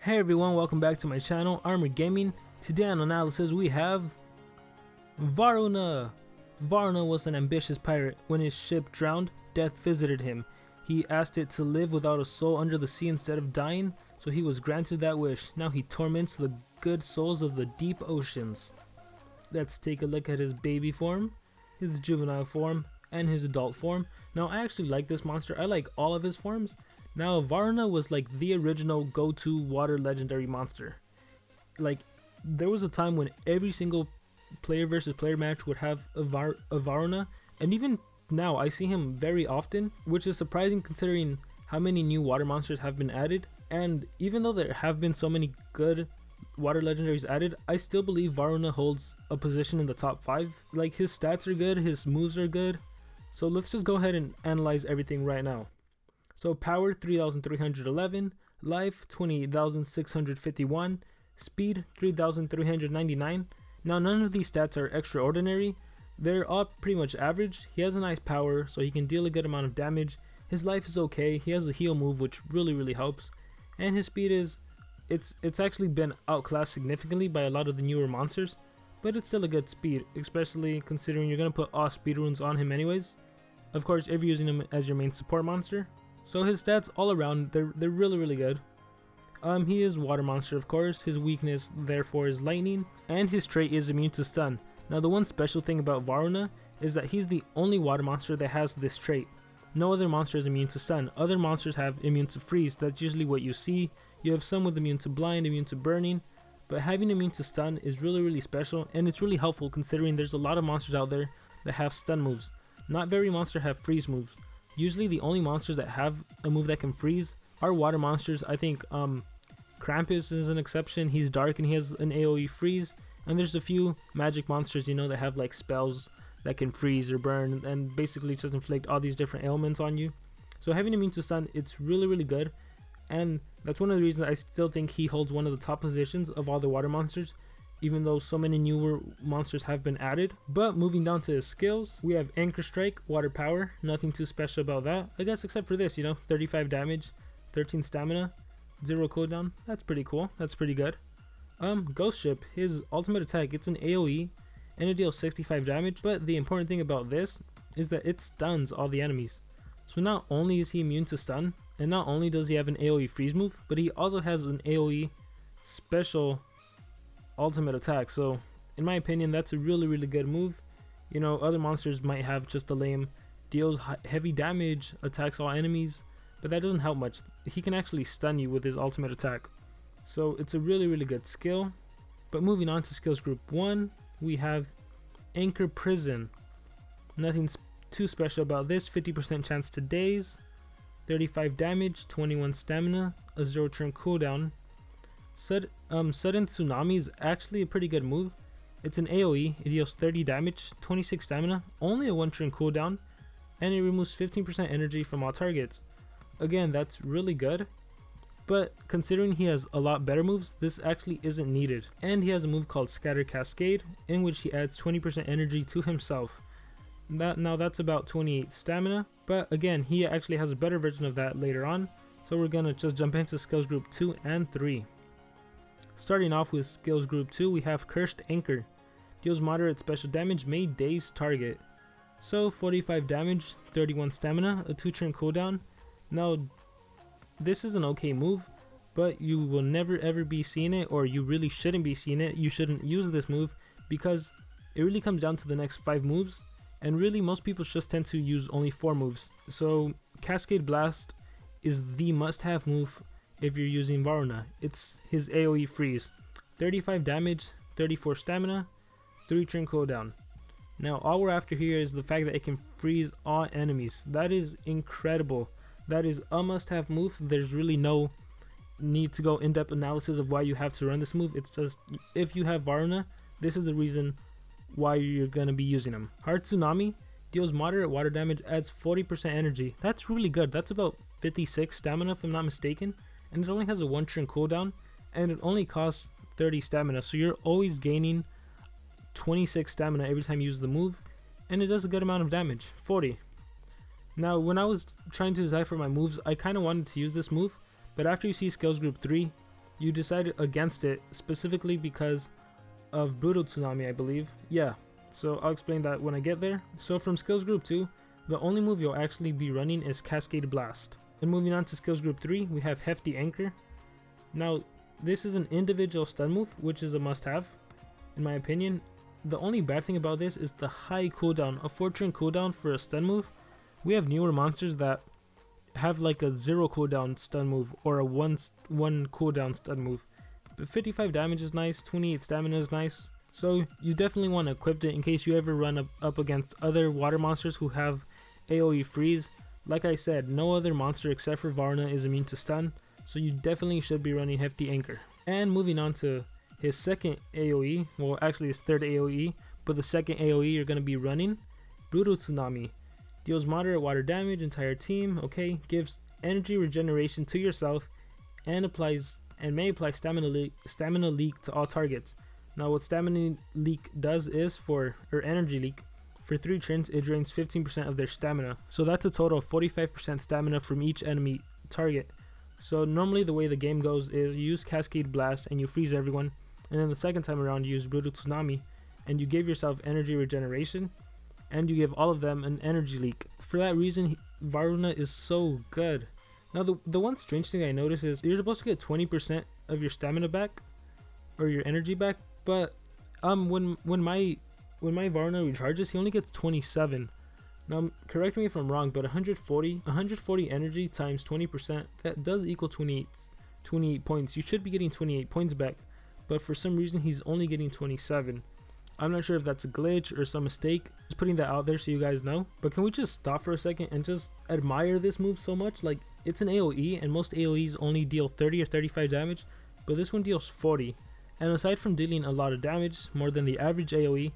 Hey everyone, welcome back to my channel, Armored Gaming. Today on Analysis we have Varuna. Varuna was an ambitious pirate. When his ship drowned, death visited him. He asked it to live without a soul under the sea instead of dying, so he was granted that wish. Now he torments the good souls of the deep oceans. Let's take a look at his baby form, his juvenile form, and his adult form. Now I actually like this monster. I like all of his forms. Now Varuna was like the original go-to water legendary monster. Like there was a time when every single player versus player match would have a Varuna, and even now I see him very often, which is surprising considering how many new water monsters have been added. And even though there have been so many good water legendaries added, I still believe Varuna holds a position in the top 5. Like his stats are good, his moves are good. So let's just go ahead and analyze everything right now. So power 3,311, life 28,651, speed 3,399. Now none of these stats are extraordinary, they're all pretty much average. He has a nice power, so he can deal a good amount of damage. His life is okay, he has a heal move which really helps. And his speed is, it's actually been outclassed significantly by a lot of the newer monsters, but it's still a good speed, especially considering you're going to put all speed runes on him anyways. Of course, if you're using him as your main support monster. So his stats all around, they're really good. He is water monster, of course. His weakness therefore is lightning, and his trait is immune to stun. Now the one special thing about Varuna is that he's the only water monster that has this trait. No other monster is immune to stun. Other monsters have immune to freeze. That's usually what you see. You have some with immune to blind, immune to burning, but having immune to stun is really special, and it's really helpful considering there's a lot of monsters out there that have stun moves. Not very monsters have freeze moves. Usually the only monsters that have a move that can freeze are water monsters. I think Krampus is an exception. He's dark and he has an AoE freeze. And there's a few magic monsters, you know, that have like spells that can freeze or burn and basically just inflict all these different ailments on you. So having immune to stun, it's really good. And that's one of the reasons I still think he holds one of the top positions of all the water monsters, even though so many newer monsters have been added. But moving down to his skills, we have Anchor Strike, Water Power, nothing too special about that, I guess, except for this, you know, 35 damage, 13 stamina, 0 cooldown. That's pretty cool, that's pretty good. Ghost Ship, his ultimate attack, it's an AoE, and it deals 65 damage, but the important thing about this is that it stuns all the enemies. So not only is he immune to stun, and not only does he have an AoE freeze move, but he also has an AoE special ultimate attack. So in my opinion, that's a really good move. You know, other monsters might have just a lame deals heavy damage, attacks all enemies, but that doesn't help much. He can actually stun you with his ultimate attack, so it's a really good skill. But moving on to skills group 1, we have Anchor Prison. Nothing too special about this. 50% chance to daze, 35 damage, 21 stamina, a 0 turn cooldown. Sudden Tsunami is actually a pretty good move. It's an AoE, it deals 30 damage, 26 stamina, only a 1 turn cooldown, and it removes 15% energy from all targets. Again, that's really good, but considering he has a lot better moves, this actually isn't needed. And he has a move called Scatter Cascade, in which he adds 20% energy to himself. Now that's about 28 stamina, but again, he actually has a better version of that later on, so we're gonna just jump into skills group 2 and 3. Starting off with skills group 2, we have Cursed Anchor. Deals moderate special damage, may daze target. So 45 damage, 31 stamina, a 2 turn cooldown. Now this is an okay move, but you will never ever be seeing it, or you really shouldn't be seeing it. You shouldn't use this move because it really comes down to the next 5 moves, and really most people just tend to use only 4 moves. So Cascade Blast is the must-have move if you're using Varuna. It's his AoE freeze, 35 damage, 34 stamina, 3 turn cooldown. Now all we're after here is the fact that it can freeze all enemies. That is incredible. That is a must-have move. There's really no need to go in-depth analysis of why you have to run this move. It's just, if you have Varuna, this is the reason why you're going to be using him. Hart Tsunami deals moderate water damage, adds 40% energy. That's really good. That's about 56 stamina if I'm not mistaken. And it only has a 1 turn cooldown, and it only costs 30 stamina, so you're always gaining 26 stamina every time you use the move, and it does a good amount of damage, 40. Now when I was trying to decide for my moves, I kind of wanted to use this move, but after you see skills group 3, you decided against it specifically because of Brutal Tsunami, I believe. Yeah, so I'll explain that when I get there. So from skills group 2, the only move you'll actually be running is Cascade Blast. And moving on to skills group 3, we have Hefty Anchor. Now, this is an individual stun move, which is a must-have, in my opinion. The only bad thing about this is the high cooldown, a 4-turn cooldown for a stun move. We have newer monsters that have like a 0 cooldown stun move or a 1 cooldown stun move. But 55 damage is nice, 28 stamina is nice. So you definitely want to equip it in case you ever run up against other water monsters who have AoE freeze. Like I said, no other monster except for Varuna is immune to stun, so you definitely should be running Hefty Anchor. And moving on to his second AoE, well actually his third AoE, but the second AoE you're going to be running, Brutal Tsunami. Deals moderate water damage, entire team, okay, gives energy regeneration to yourself, and may apply stamina leak to all targets. Now what stamina leak does is energy leak, for 3 turns it drains 15% of their stamina. So that's a total of 45% stamina from each enemy target. So normally the way the game goes is you use Cascade Blast and you freeze everyone, and then the second time around you use Brutal Tsunami and you give yourself energy regeneration, and you give all of them an energy leak. For that reason, Varuna is so good. Now the one strange thing I noticed is you're supposed to get 20% of your stamina back, or your energy back, but when my Varuna recharges, he only gets 27. Now correct me if I'm wrong, but 140 energy times 20%, that does equal 28 points. You should be getting 28 points back, but for some reason he's only getting 27. I'm not sure if that's a glitch or some mistake. Just putting that out there so you guys know. But can we just stop for a second and just admire this move so much? Like, it's an AoE, and most AoEs only deal 30 or 35 damage, but this one deals 40. And aside from dealing a lot of damage, more than the average AoE,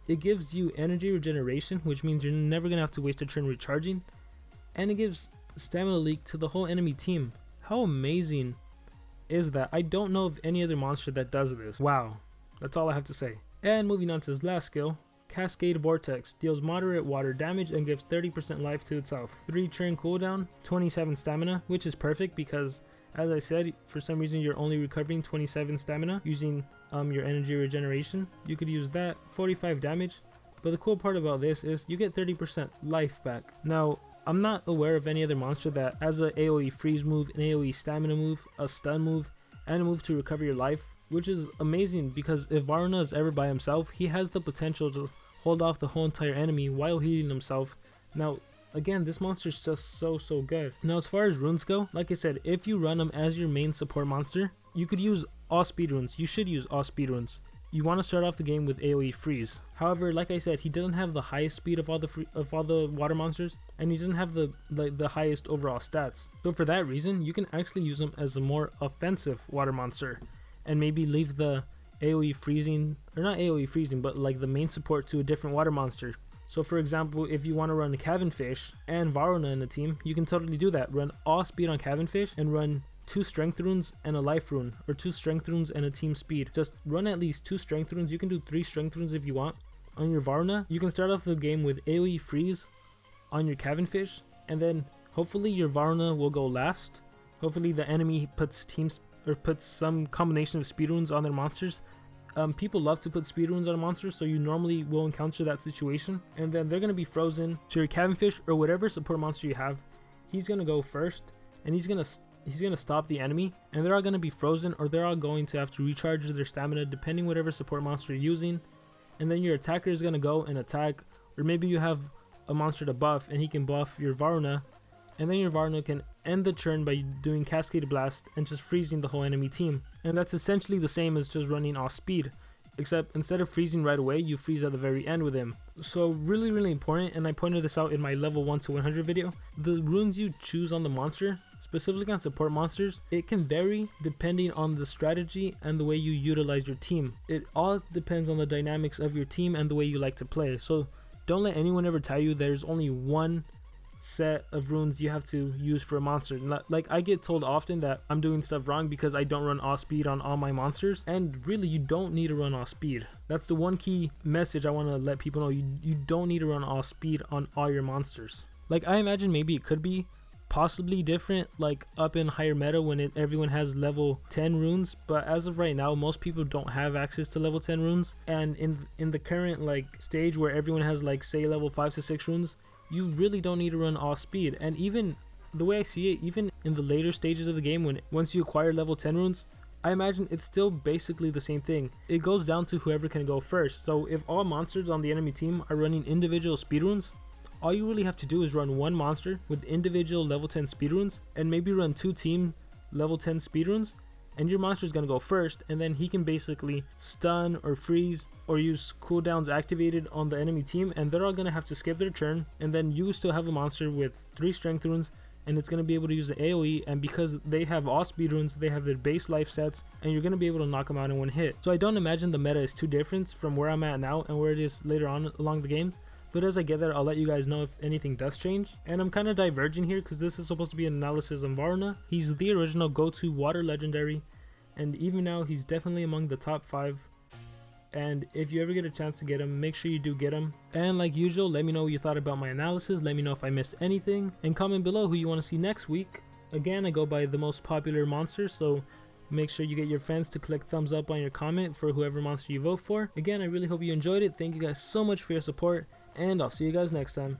it gives you energy regeneration, which means you're never going to have to waste a turn recharging, and it gives stamina leak to the whole enemy team. How amazing is that? I don't know of any other monster that does this. Wow, that's all I have to say. And moving on to his last skill, Cascade Vortex. Deals moderate water damage and gives 30% life to itself. 3 turn cooldown, 27 stamina, which is perfect because, as I said, for some reason you're only recovering 27 stamina using your energy regeneration. You could use that, 45 damage. But the cool part about this is you get 30% life back. Now, I'm not aware of any other monster that has an AoE freeze move, an AoE stamina move, a stun move, and a move to recover your life, which is amazing because if Varuna is ever by himself, he has the potential to hold off the whole entire enemy while healing himself. Now, again, this monster is just so good. Now, as far as runes go, like I said, if you run them as your main support monster, you could use all speed runes. You should use all speed runes. You want to start off the game with AoE freeze. However, like I said, he doesn't have the highest speed of all the water monsters, and he doesn't have the highest overall stats. So for that reason, you can actually use him as a more offensive water monster, and maybe leave the AoE freezing, or not AoE freezing, but like the main support to a different water monster. So for example, if you want to run Cavenfish and Varuna in a team, you can totally do that. Run all speed on Cavenfish and run 2 strength runes and a life rune, or 2 strength runes and a team speed. Just run at least 2 strength runes. You can do 3 strength runes if you want. On your Varuna, you can start off the game with AoE freeze on your Cavenfish, and then hopefully your Varuna will go last. Hopefully the enemy puts some combination of speed runes on their monsters. People love to put speed runes on monsters, so you normally will encounter that situation, and then they're going to be frozen to your Cavenfish or whatever support monster you have. He's going to go first, and he's going to stop the enemy, and they're all going to be frozen, or they're all going to have to recharge their stamina depending whatever support monster you're using. And then your attacker is going to go and attack, or maybe you have a monster to buff and he can buff your Varuna, and then your Varuna can end the turn by doing Cascade Blast and just freezing the whole enemy team. And that's essentially the same as just running off speed, except instead of freezing right away, you freeze at the very end with him. So really important, and I pointed this out in my level 1 to 100 video, the runes you choose on the monster, specifically on support monsters, it can vary depending on the strategy and the way you utilize your team. It all depends on the dynamics of your team and the way you like to play. So don't let anyone ever tell you there's only one set of runes you have to use for a monster. Like, I get told often that I'm doing stuff wrong because I don't run all speed on all my monsters, and really you don't need to run all speed. That's the one key message I want to let people know. You don't need to run all speed on all your monsters. Like, I imagine maybe it could be possibly different like up in higher meta when everyone has level 10 runes, but as of right now most people don't have access to level 10 runes, and in the current like stage where everyone has like say level 5 to 6 runes, you really don't need to run off speed. And even the way I see it, even in the later stages of the game, when once you acquire level 10 runes, I imagine it's still basically the same thing. It goes down to whoever can go first. So if all monsters on the enemy team are running individual speedruns, all you really have to do is run one monster with individual level 10 speedruns, and maybe run 2 team level 10 speedruns, and your monster is going to go first, and then he can basically stun or freeze or use cooldowns activated on the enemy team, and they're all going to have to skip their turn, and then you still have a monster with 3 strength runes, and it's going to be able to use the AoE, and because they have all speedruns, they have their base life stats, and you're going to be able to knock them out in one hit. So I don't imagine the meta is too different from where I'm at now and where it is later on along the games, but as I get there, I'll let you guys know if anything does change. And I'm kind of diverging here because this is supposed to be an analysis on Varuna. He's the original go-to water legendary, and even now he's definitely among the top 5. And if you ever get a chance to get him, make sure you do get him. And like usual, let me know what you thought about my analysis, let me know if I missed anything, and comment below who you want to see next week. Again, I go by the most popular monster, so make sure you get your friends to click thumbs up on your comment for whoever monster you vote for. Again, I really hope you enjoyed it. Thank you guys so much for your support, and I'll see you guys next time.